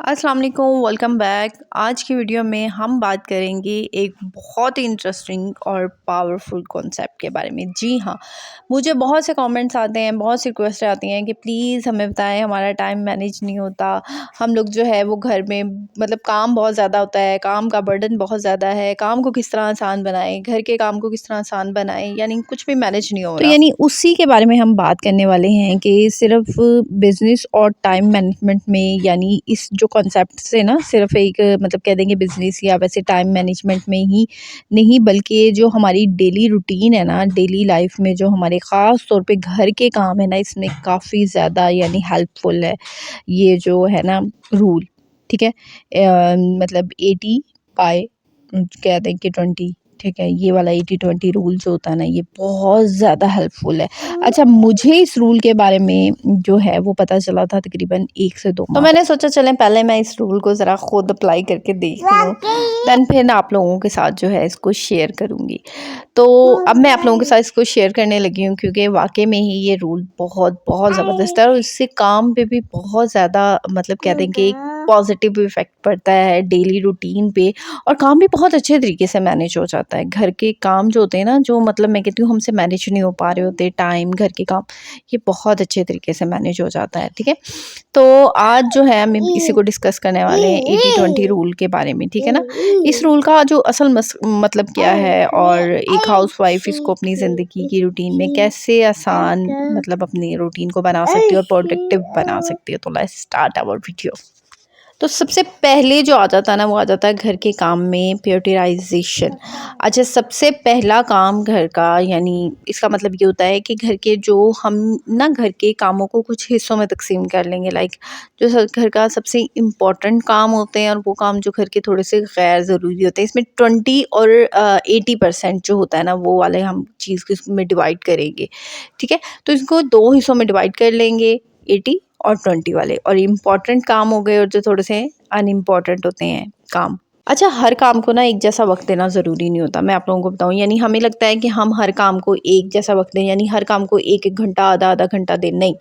अस्सलाम वालेकुम, welcome back. आज की वीडियो में हम बात करेंगे एक बहुत ही इंटरेस्टिंग और पावरफुल कॉन्सेप्ट के बारे में। जी हाँ, मुझे बहुत से कमेंट्स आते हैं, बहुत सी रिक्वेस्ट आती हैं कि प्लीज़ हमें बताएं, हमारा टाइम मैनेज नहीं होता। हम लोग जो है वो घर में मतलब काम बहुत ज़्यादा होता है, काम का बर्डन बहुत ज़्यादा है, काम को किस तरह आसान बनाएं, घर के काम को किस तरह आसान बनाएं, यानी कुछ भी मैनेज नहीं हो रहा। तो यानी उसी के बारे में हम बात करने वाले हैं कि सिर्फ बिज़नेस और टाइम मैनेजमेंट में, यानी इस जो कॉन्सेप्ट से ना सिर्फ एक मतलब कह देंगे बिज़नेस या वैसे टाइम मैनेजमेंट में ही नहीं, बल्कि ये जो हमारी डेली रूटीन है ना, डेली लाइफ में जो हमारे ख़ास तौर पे घर के काम है ना, इसमें काफ़ी ज़्यादा यानी हेल्पफुल है ये जो है ना रूल। ठीक है, मतलब 80 बाय कह दें कि 20। ठीक है, ये वाला 80-20 रूल जो होता है ना, ये बहुत ज़्यादा हेल्पफुल है। अच्छा, मुझे इस रूल के बारे में जो है वो पता चला था तकरीबन 1 से 2 माह। तो मैंने सोचा चलें पहले मैं इस रूल को ज़रा खुद अप्लाई करके देख लूँ, दैन फिर आप लोगों के साथ जो है इसको शेयर करूँगी। तो अब मैं आप लोगों के साथ इसको शेयर करने लगी हूँ क्योंकि वाक़ई में ही ये रूल बहुत बहुत ज़बरदस्त है और इससे काम पे भी बहुत ज़्यादा मतलब कह दें कि पॉजिटिव इफ़ेक्ट पड़ता है डेली रूटीन पे, और काम भी बहुत अच्छे तरीके से मैनेज हो जाता है। घर के काम जो होते हैं ना, जो मतलब मैं कहती हूँ हमसे मैनेज नहीं हो पा रहे होते टाइम, घर के काम, ये बहुत अच्छे तरीके से मैनेज हो जाता है। ठीक है, तो आज जो है हम इसी को डिस्कस करने वाले हैं 80-20 रूल के बारे में। ठीक है ना, इस रूल का जो असल मतलब क्या है और एक हाउसवाइफ इसको अपनी ज़िंदगी की रूटीन में कैसे आसान मतलब अपनी रूटीन को बना सकती है और प्रोडक्टिव बना सकती है। तो लेट्स स्टार्ट आवर वीडियो। तो सबसे पहले जो आ जाता है ना, वो आ जाता है घर के काम में प्रायोरिटाइजेशन। अच्छा, सबसे पहला काम घर का, यानी इसका मतलब ये होता है कि घर के जो हम ना घर के कामों को कुछ हिस्सों में तकसीम कर लेंगे। लाइक जो घर का सबसे इम्पोर्टेंट काम होते हैं और वो काम जो घर के थोड़े से गैर ज़रूरी होते हैं, इसमें 20 और 80% जो होता है ना, वो वाले हम चीज़ में डिवाइड करेंगे। ठीक है, तो इसको 2 हिस्सों में डिवाइड कर लेंगे, 80 और 20 वाले, और इम्पॉर्टेंट काम हो गए और जो थोड़े से अनइम्पॉर्टेंट होते हैं काम। अच्छा, हर काम को ना एक जैसा वक्त देना ज़रूरी नहीं होता। मैं आप लोगों को बताऊं, यानी हमें लगता है कि हम हर काम को एक जैसा वक्त दें, यानी हर काम को 1-1 घंटा, आधा-आधा घंटा दें। नहीं,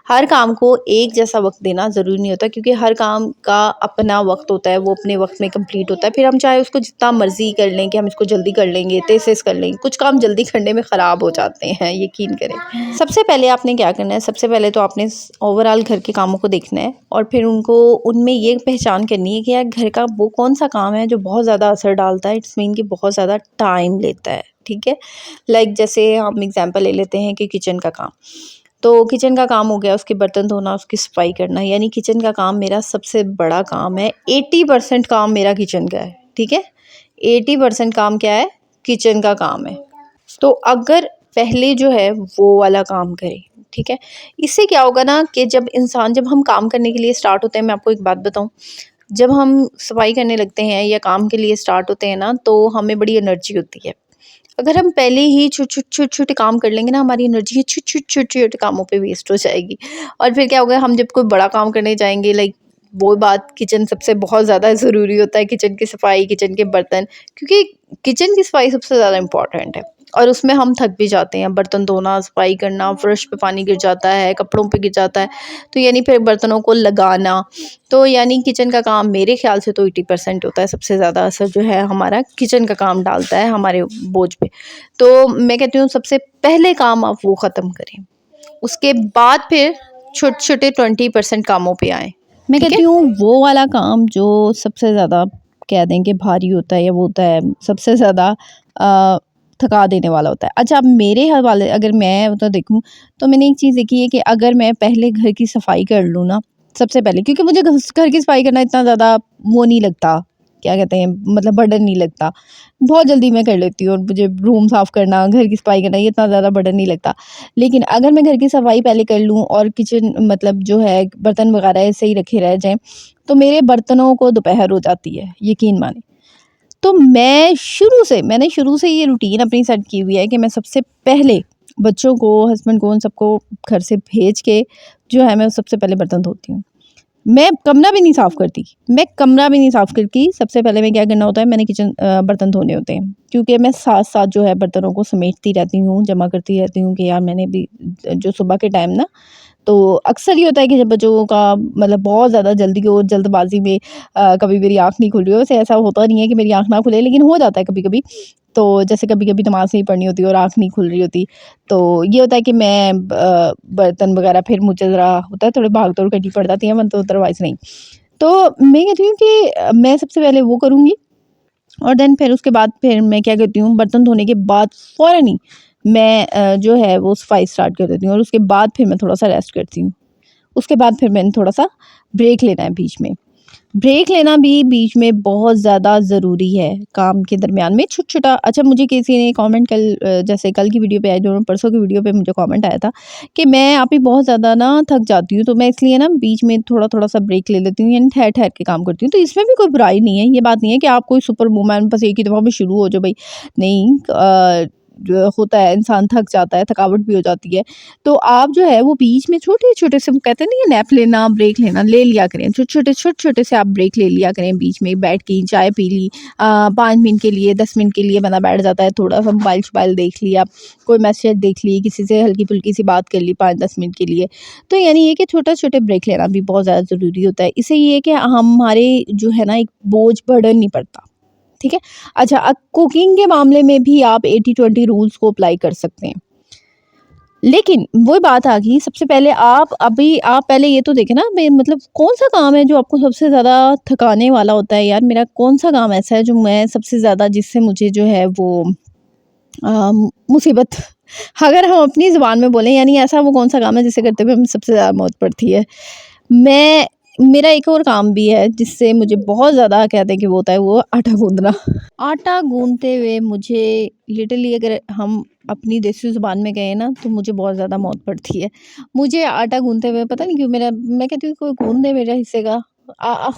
हर काम को एक जैसा वक्त देना ज़रूरी नहीं होता क्योंकि हर काम का अपना वक्त होता है, वो अपने वक्त में कंप्लीट होता है। फिर हम चाहे उसको जितना मर्जी कर लें कि हम इसको जल्दी कर लेंगे, तेज़ कर लेंगे, कुछ काम जल्दी करने में ख़राब हो जाते हैं, यकीन करें। सबसे पहले आपने क्या करना है, सबसे पहले तो आपने ओवरऑल घर के कामों को देखना है और फिर उनको उनमें ये पहचान करनी है कि यार घर का वो कौन सा काम है जो बहुत ज़्यादा असर डालता है, इट्स मीन कि बहुत ज़्यादा टाइम लेता है। ठीक है, लाइक जैसे हम एग्जांपल ले लेते हैं कि किचन का काम। तो किचन का काम हो गया, उसके बर्तन धोना, उसकी सफाई करना, यानी किचन का काम मेरा सबसे बड़ा काम है। 80% काम मेरा किचन का है। ठीक है, 80% काम क्या है, किचन का काम है। तो अगर पहले जो है वो वाला काम करें, ठीक है, इससे क्या होगा ना कि जब हम काम करने के लिए स्टार्ट होते हैं, मैं आपको एक बात बताऊं, जब हम सफाई करने लगते हैं या काम के लिए स्टार्ट होते हैं ना, तो हमें बड़ी एनर्जी होती है। अगर हम पहले ही छोटे काम कर लेंगे ना, हमारी एनर्जी छोटे कामों पे वेस्ट हो जाएगी। और फिर क्या होगा, हम जब कोई बड़ा काम करने जाएंगे, लाइक वो बात, किचन सबसे बहुत ज़्यादा ज़रूरी होता है, किचन की सफाई, किचन के बर्तन, क्योंकि किचन की सफाई सबसे ज़्यादा इम्पॉर्टेंट है और उसमें हम थक भी जाते हैं। बर्तन धोना, सफाई करना, फर्श पे पानी गिर जाता है, कपड़ों पे गिर जाता है, तो यानी फिर बर्तनों को लगाना, तो यानी किचन का काम मेरे ख्याल से तो 80% होता है। सबसे ज़्यादा असर जो है हमारा किचन का काम डालता है हमारे बोझ पे। तो मैं कहती हूँ सबसे पहले काम आप वो ख़त्म करें, उसके बाद फिर छोटे छोटे 20% कामों पे आएँ। मैं कहती हूँ वो वाला काम जो सबसे ज़्यादा कह दें कि भारी होता है, या वो होता है सबसे ज़्यादा थका देने वाला होता है। अच्छा, अब मेरे हवाले अगर मैं तो देखूँ, तो मैंने एक चीज़ देखी है कि अगर मैं पहले घर की सफाई कर लूँ ना सबसे पहले, क्योंकि मुझे घर की सफाई करना इतना ज़्यादा वो नहीं लगता, क्या कहते हैं, मतलब बर्डन नहीं लगता, बहुत जल्दी मैं कर लेती हूँ। और मुझे रूम साफ़ करना, घर की सफाई करना, ये इतना ज़्यादा बर्डन नहीं लगता। लेकिन अगर मैं घर की सफाई पहले कर लूँ और किचन मतलब जो है बर्तन वगैरह ऐसे ही रखे रह जाएँ, तो मेरे बर्तनों को दोपहर हो जाती है, यकीन माने। तो मैंने शुरू से ये रूटीन अपनी सेट की हुई है कि मैं सबसे पहले बच्चों को, हस्बैंड को, उन सबको घर से भेज के जो है मैं सबसे पहले बर्तन धोती हूँ। मैं कमरा भी नहीं साफ़ करती, सबसे पहले मैं क्या करना होता है, मैंने बर्तन धोने होते हैं, क्योंकि मैं साथ-साथ जो है बर्तनों को समेटती रहती हूँ, जमा करती रहती हूँ कि यार मैंने भी जो सुबह के टाइम ना तो अक्सर ये होता है कि जब बच्चों का मतलब बहुत ज़्यादा जल्दी और जल्दबाज़ी में कभी मेरी आँख नहीं खुल रही हो, वैसे ऐसा होता नहीं है कि मेरी आँख ना खुले, लेकिन हो जाता है कभी-कभी। तो जैसे कभी-कभी नमाज़ नहीं पढ़नी होती और आँख नहीं खुल रही होती, तो ये होता है कि मैं बर्तन वग़ैरह फिर मुझे ज़रा होता है थोड़ी भाग-दौड़ करनी पड़ जाती है, वरना तो अदरवाइज़ नहीं। तो मैं कहती हूँ कि मैं सबसे पहले वो करूँगी और देन फिर उसके बाद फिर मैं क्या करती हूँ, बर्तन धोने के बाद फ़ौरन ही मैं जो है वो सफाई स्टार्ट कर देती हूँ और उसके बाद फिर मैं थोड़ा-सा रेस्ट करती हूँ। उसके बाद फिर मैंने थोड़ा-सा ब्रेक लेना है बीच में। ब्रेक लेना भी बीच में बहुत ज़्यादा ज़रूरी है, काम के दरमियान में छोटा-छोटा। अच्छा, मुझे किसी ने कमेंट जैसे कल की वीडियो पे आया, जो परसों की वीडियो पे मुझे कमेंट आया था कि मैं आप ही बहुत ज़्यादा ना थक जाती हूँ, तो मैं इसलिए ना बीच में थोड़ा-थोड़ा सा ब्रेक ले लेती हूँ, यानी ठहर-ठहर के काम करती हूँ। तो इसमें भी कोई बुराई नहीं है, ये बात नहीं है कि आप कोई सुपर वूमन बस एक ही दफ़ा में शुरू हो जाओ भई, नहीं। जो होता है इंसान थक जाता है, थकावट भी हो जाती है। तो आप जो है वो बीच में छोटे-छोटे से, वो कहते हैं ना, ये नैप लेना, ब्रेक लेना, ले लिया करें। छोटे-छोटे से आप ब्रेक ले लिया करें, बीच में बैठ के चाय पी ली, 5 मिनट के लिए, 10 मिनट के लिए बंदा बैठ जाता है, थोड़ा-सा मोबाइल-शोबाइल देख लिया, कोई मैसेज देख ली, किसी से हल्की-फुल्की सी बात कर ली 5-10 मिनट के लिए। तो यानी ये कि छोटे-छोटे ब्रेक लेना भी बहुत ज़्यादा ज़रूरी होता है। इससे ये है कि हमारे जो है ना एक बोझ बर्डन नहीं पड़ता। ठीक है? अच्छा, कुकिंग के मामले में भी आप 80-20 रूल्स को अप्लाई कर सकते हैं। लेकिन वो बात आ गई, सबसे पहले आप पहले ये तो देखें ना, भई मतलब कौन-सा काम है जो आपको सबसे ज़्यादा थकाने वाला होता है, यार मेरा कौन-सा काम ऐसा है जो मैं सबसे ज़्यादा, जिससे मुझे जो है वो मुसीबत अगर हम अपनी ज़ुबान में बोलें, यानी ऐसा वो कौन-सा काम है जिसे करते हुए हमें सबसे ज़्यादा मौत पड़ती है। मैं मेरा एक और काम भी है जिससे मुझे बहुत ज़्यादा कहते हैं कि वो होता है, वो आटा गूँदना। आटा गूँथते हुए मुझे लिटरली, अगर हम अपनी देसी ज़ुबान में कहें ना, तो मुझे बहुत ज़्यादा मौत पड़ती है। मुझे आटा गूँथते हुए पता नहीं क्यों, मेरा मैं कहती हूँ कोई गूँथ दे मेरे हिस्से का।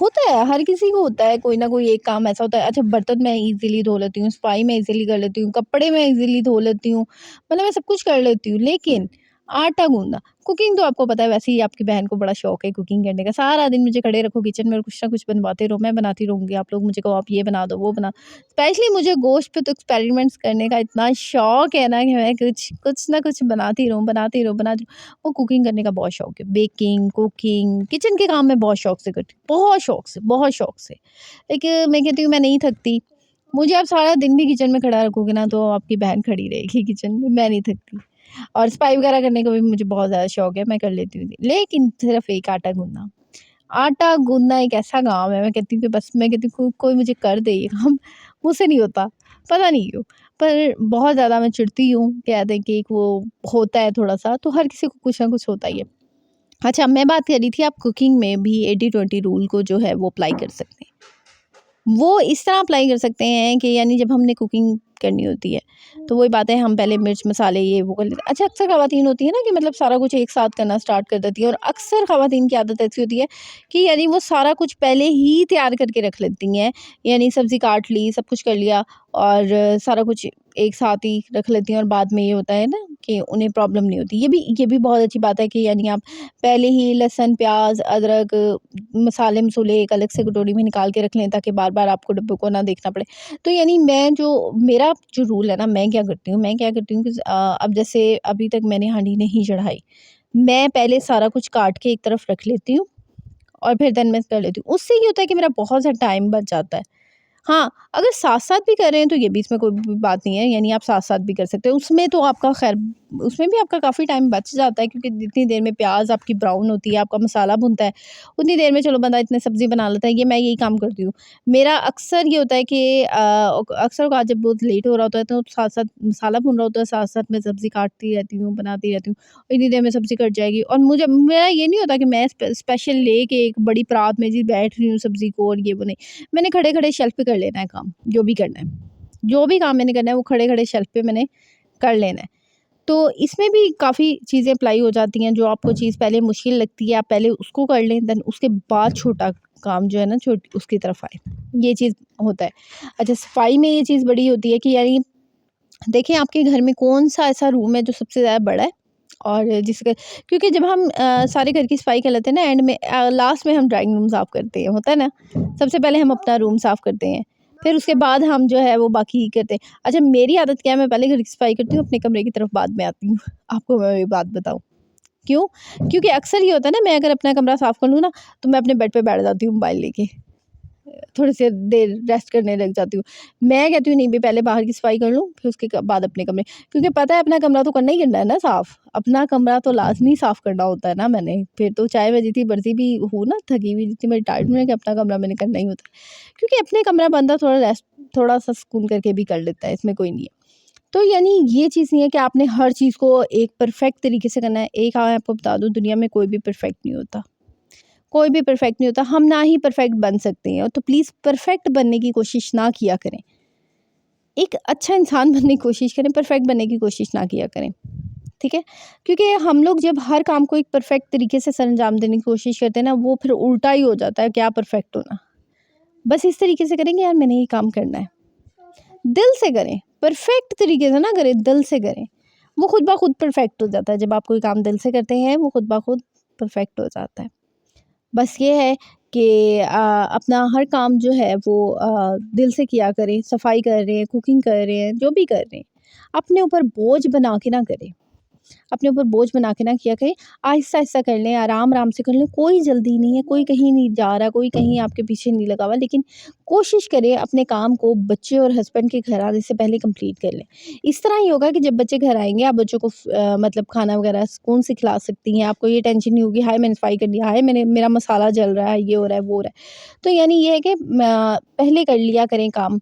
होता है, हर किसी को होता है, कोई ना कोई एक काम ऐसा होता है। अच्छा, बर्तन मैं ईज़िली धो लेती हूँ, सफाई मैं ईज़िली कर लेती हूँ, कपड़े मैं ईज़िली धो लेती हूँ, मतलब मैं सब कुछ कर लेती हूँ। लेकिन आटा गूँथना, कुकिंग तो आपको पता है, वैसे ही आपकी बहन को बड़ा शौक है कुकिंग करने का। सारा दिन मुझे खड़े रखो किचन में और कुछ ना कुछ बनवाते रहो, मैं बनाती रहूँगी। आप लोग मुझे कहो आप ये बना दो, वो बना। स्पेशली मुझे गोश्त पे तो एक्सपेरिमेंट्स करने का इतना शौक है ना कि मैं कुछ कुछ ना कुछ बनाती रहूँ, बनाती रहूँ, बनाती रहूँ। वो कुकिंग करने का बहुत शौक है। बेकिंग, कुकिंग, किचन के काम मैं बहुत शौक से करती हूँ, बहुत शौक से, बहुत शौक से। एक मैं कहती हूँ मैं नहीं थकती। मुझे आप सारा दिन भी किचन में खड़ा रखोगे ना, तो आपकी बहन खड़ी रहेगी किचन में, मैं नहीं थकती। और सफाई वगैरह करने का भी मुझे बहुत ज़्यादा शौक है, मैं कर लेती हूँ। लेकिन सिर्फ़ एक आटा गूँथना। आटा गूँथना एक ऐसा काम है, मैं कहती हूँ कि बस मैं कहती हूँ कोई मुझे कर दे ये काम, मुझसे नहीं होता, पता नहीं क्यों? पर बहुत ज़्यादा मैं चिढ़ती हूँ, कहते हैं कि एक वो होता है थोड़ा-सा, तो हर किसी को कुछ ना कुछ होता ही है। अच्छा, मैं बात कर रही थी, आप कुकिंग में भी 80-20 रूल को जो है वो अप्लाई कर सकते हैं। वो इस तरह अप्लाई कर सकते हैं कि यानी जब हमने कुकिंग करनी होती है, तो वही बात है, हम पहले मिर्च मसाले ये वो कर लेते हैं। अच्छा, अक्सर ख़वातीन होती है ना कि मतलब सारा कुछ एक साथ करना स्टार्ट कर देती है, और अक्सर ख़वातीन की आदत ऐसी होती है कि यानी वो सारा कुछ पहले ही तैयार करके रख लेती हैं। यानी सब्ज़ी काट ली, सब कुछ कर लिया और सारा कुछ एक साथ ही रख लेती हैं, और बाद में ये होता है ना कि उन्हें प्रॉब्लम नहीं होती। ये भी बहुत अच्छी बात है कि यानी आप पहले ही लहसुन, प्याज़, अदरक, मसाले-मसूले एक अलग से कटोरी में निकाल के रख लें, ताकि बार-बार आपको डब्बों को ना देखना पड़े। तो यानी मेरा जो रूल है ना, मैं क्या करती हूँ कि अब जैसे अभी तक मैंने हांडी नहीं चढ़ाई, मैं पहले सारा कुछ काट के एक तरफ रख लेती हूँ और फिर देन मैं कर लेती हूँ। उससे ये होता है कि मेरा बहुत सा टाइम बच जाता है। हाँ, अगर साथ-साथ भी कर रहे हैं तो ये भी, इसमें कोई भी बात नहीं है, यानी आप साथ-साथ भी कर सकते हो। उसमें भी आपका काफ़ी टाइम बच जाता है, क्योंकि जितनी देर में प्याज़ आपकी ब्राउन होती है, आपका मसाला भुनता है, उतनी देर में चलो बंदा इतनी सब्ज़ी बना लेता है। ये मैं यही काम करती हूँ। मेरा अक्सर ये होता है कि अक्सर औक़ात जब बहुत लेट हो रहा होता है, तो साथ-साथ मसाला भुन रहा होता है, साथ-साथ मैं सब्ज़ी काटती रहती हूँ, बनाती रहती हूँ। इतनी देर में सब्ज़ी कट जाएगी, और मेरा ये नहीं होता कि मैं स्पेशल लेके एक बड़ी परात में जी बैठ रही हूँ सब्ज़ी को, और ये वो नहीं। मैंने खड़े-खड़े शेल्फ पे कर लेना है काम, जो भी करना है। जो भी काम मैंने करना है वो खड़े-खड़े शेल्फ पे मैंने कर लेना है। तो इसमें भी काफ़ी चीज़ें अप्लाई हो जाती हैं, जो आपको चीज़ पहले मुश्किल लगती है, आप पहले उसको कर लें, देन उसके बाद छोटा काम जो है ना छोटी उसकी तरफ आए। ये चीज़ होता है। अच्छा, सफाई में ये चीज़ बड़ी होती है कि यानी देखिए आपके घर में कौन-सा ऐसा रूम है जो सबसे ज़्यादा बड़ा है, और जिसका, क्योंकि जब हम सारे घर की सफाई कर लेते हैं ना, एंड में लास्ट में हम ड्राइंग रूम साफ़ करते हैं, होता है ना? सबसे पहले हम अपना रूम साफ़ करते हैं, फिर उसके बाद हम जो है वो बाकी करते हैं। अच्छा, मेरी आदत क्या है, मैं पहले घर की सफाई करती हूँ, अपने कमरे की तरफ बाद में आती हूँ। आपको मैं एक बात बताऊँ, क्यों? क्योंकि अक्सर ये होता है ना, मैं अगर अपना कमरा साफ़ कर लूँ ना, तो मैं अपने बेड पे बैठ जाती हूँ मोबाइल लेके। थोड़ी सी देर रेस्ट करने लग जाती हूँ। मैं कहती हूँ नहीं भई, पहले बाहर की सफाई कर लूँ, फिर उसके बाद अपने कमरे, क्योंकि पता है अपना कमरा तो करना ही करना है ना साफ़। अपना कमरा तो लाज़मी साफ़ करना होता है ना मैंने। फिर तो चाहे मैं जितनी मर्ज़ी भी हूँ ना, थकी हुई, जितनी मेरी टाइट हूँ, कि अपना कमरा मैंने करना ही होता है। क्योंकि अपने कमरा बंदा थोड़ा रेस्ट, थोड़ा-सा सुकून करके भी कर लेता है, इसमें कोई नहीं है। तो यानी ये चीज़ नहीं है कि आपने हर चीज़ को एक परफ़ेक्ट तरीके से करना है। एक हाँ, आपको बता दूँ, दुनिया में कोई भी परफ़ेक्ट नहीं होता। कोई भी परफेक्ट नहीं होता, हम ना ही परफेक्ट बन सकते हैं, तो प्लीज़ परफेक्ट बनने की कोशिश ना किया करें। एक अच्छा इंसान बनने की कोशिश करें, परफेक्ट बनने की कोशिश ना किया करें, ठीक है? क्योंकि हम लोग जब हर काम को एक परफेक्ट तरीके से सरअंजाम देने की कोशिश करते हैं ना, वो फिर उल्टा ही हो जाता है, क्या परफेक्ट होना। बस इस तरीके से करें कि यार मैंने ये काम करना है, दिल से करें, परफेक्ट तरीके से ना करें, दिल से करें। वो खुद ब खुद परफेक्ट हो जाता है, जब आप कोई काम दिल से करते हैं, वो खुद ब खुद परफेक्ट हो जाता है। बस ये है कि अपना हर काम जो है वो दिल से किया करें, सफाई कर रहे हैं, कुकिंग कर रहे हैं, जो भी कर रहे हैं, अपने ऊपर बोझ बना के ना करें। अपने ऊपर बोझ बना के ना किया करें, आहिस्ता-आहिस्ता कर लें, आराम-आराम से कर लें, कोई जल्दी नहीं है, कोई कहीं नहीं जा रहा, कोई कहीं आपके पीछे नहीं लगा हुआ, लेकिन कोशिश करें अपने काम को बच्चे और हस्बैंड के घर आने से पहले कंप्लीट कर लें। इस तरह ही होगा कि जब बच्चे घर आएँगे, आप बच्चों को मतलब खाना वगैरह सुकून से खिला सकती हैं, आपको ये टेंशन नहीं होगी, हाय मैंने सफाई कर लिया, हाय मेरा मसाला जल रहा है, ये हो रहा है, वो हो रहा है। तो यानी ये है कि पहले कर लिया करें काम,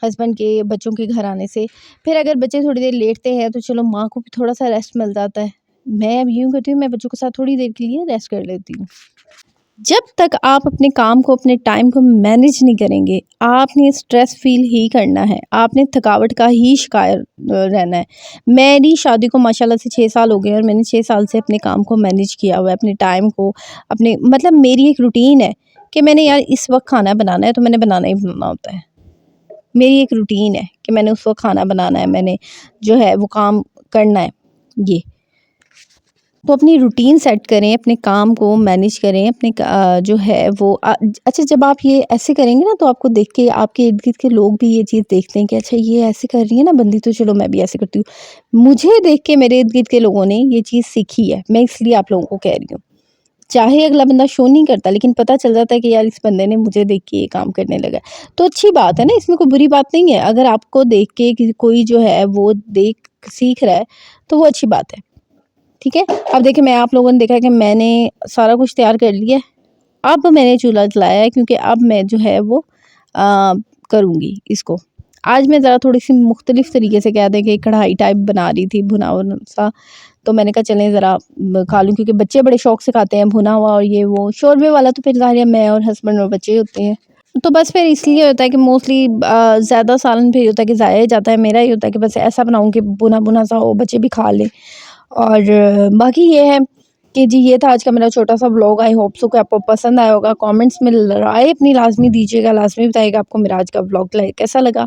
हस्बैंड के बच्चों के घर आने से। फिर अगर बच्चे थोड़ी देर लेटते हैं तो चलो माँ को भी थोड़ा-सा रेस्ट मिल जाता है। मैं अब यूँ करती हूँ, मैं बच्चों के साथ थोड़ी देर के लिए रेस्ट कर लेती हूँ। जब तक आप अपने काम को, अपने टाइम को मैनेज नहीं करेंगे, आपने स्ट्रेस फ़ील ही करना है, आपने थकावट का ही शिकार रहना है। मेरी शादी को माशाल्लाह से 6 साल हो गए और मैंने 6 साल से अपने काम को मैनेज किया हुआ है, अपने टाइम को, अपने मतलब मेरी एक रूटीन है कि मैंने यार इस वक़्त खाना बनाना है, तो मैंने बनाना ही बनाना होता है। मेरी एक रूटीन है कि मैंने उस वक़्त खाना बनाना है, मैंने जो है वो काम करना है, ये। तो अपनी रूटीन सेट करें, अपने काम को मैनेज करें, अपने जो है वो अच्छा जब आप ये ऐसे करेंगे ना, तो आपको देख के आपके इर्द-गिर्द के लोग भी ये चीज़ देखते हैं कि अच्छा ये ऐसे कर रही है ना बंदी, तो चलो मैं भी ऐसे करती हूँ। मुझे देख के मेरे इर्द-गिर्द के लोगों ने ये चीज़ सीखी है, मैं इसलिए आप लोगों को कह रही हूँ। चाहे अगला बंदा शो नहीं करता, लेकिन पता चल जाता है कि यार इस बंदे ने मुझे देख के ये काम करने लगा है। तो अच्छी बात है ना, इसमें कोई बुरी बात नहीं है। अगर आपको देख के कोई जो है वो देख सीख रहा है, तो वो अच्छी बात है। ठीक है? अब देखिए, मैं आप लोगों ने देखा कि मैंने सारा कुछ तैयार कर लिया है। अब मैंने चूल्हा जलाया है, क्योंकि अब मैं जो है वो करूँगी इसको। आज मैं ज़रा थोड़ी-सी मुख्तलिफ़ तरीके से कह दें कि कढ़ाई टाइप बना रही थी, भुना-वुना सा। तो मैंने कहा चलें ज़रा खा लूँ, क्योंकि बच्चे बड़े शौक से खाते हैं भुना हुआ और ये वो। शोरबे वाला तो फिर ज़ाहिर है मैं और हस्बैंड और बच्चे ही होते हैं। तो बस फिर इसलिए होता है कि मोस्टली ज़्यादा सालन फिर ये होता है कि ज़ाया ही जाता है। मेरा ये होता है कि बस ऐसा बनाऊँ कि भुना-भुना सा हो, बच्चे भी खा लें। और बाकी ये है कि जी, ये था आज का मेरा छोटा-सा व्लॉग। आई होप सो कि आपको पसंद आया होगा। कमेंट्स में राय अपनी लाज़मी दीजिएगा, लाज़मी बताइएगा आपको मेरा आज का व्लॉग कैसा लगा।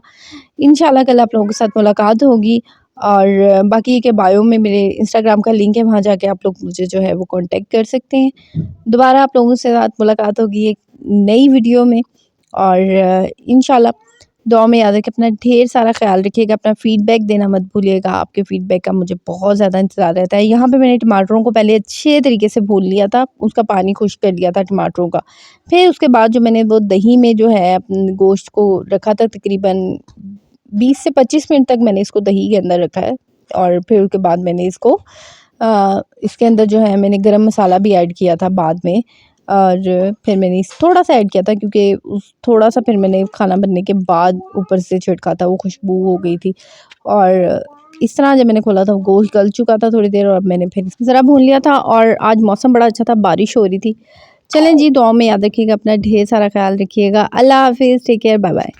इंशाल्लाह कल आप लोगों के साथ मुलाकात होगी। और बाकी ये कि बायो में मेरे इंस्टाग्राम का लिंक है, वहाँ जाके आप लोग मुझे जो है वो कॉन्टैक्ट कर सकते हैं। दोबारा आप लोगों से साथ मुलाकात होगी एक नई वीडियो में। और इंशाल्लाह दुआ में याद रखें, अपना ढेर सारा ख़्याल रखिएगा, अपना फ़ीडबैक देना मत भूलिएगा। आपके फ़ीडबैक का मुझे बहुत ज़्यादा इंतज़ार रहता है। यहाँ पे मैंने टमाटरों को पहले अच्छे तरीके से भून लिया था, उसका पानी खुश्क कर लिया था टमाटरों का। फिर उसके बाद जो मैंने वो दही में जो है गोश्त को रखा था, तकरीबन 20 से 25 मिनट तक मैंने इसको दही के अंदर रखा है। और फिर उसके बाद मैंने इसको इसके अंदर जो है मैंने गरम मसाला भी ऐड किया था बाद में। और फिर मैंने थोड़ा-सा ऐड किया था, क्योंकि उस थोड़ा-सा फिर मैंने खाना बनने के बाद ऊपर से छिड़का था, वो खुशबू हो गई थी। और इस तरह जब मैंने खोला था, वो गोश्त गल चुका था थोड़ी देर, और मैंने फिर ज़रा भून लिया था। और आज मौसम बड़ा अच्छा था, बारिश हो रही थी। चलें जी, दुआ में याद रखिएगा, अपना ढेर सारा ख़्याल रखिएगा। अल्लाह हाफ़िज़, टेक केयर, बाय बाय।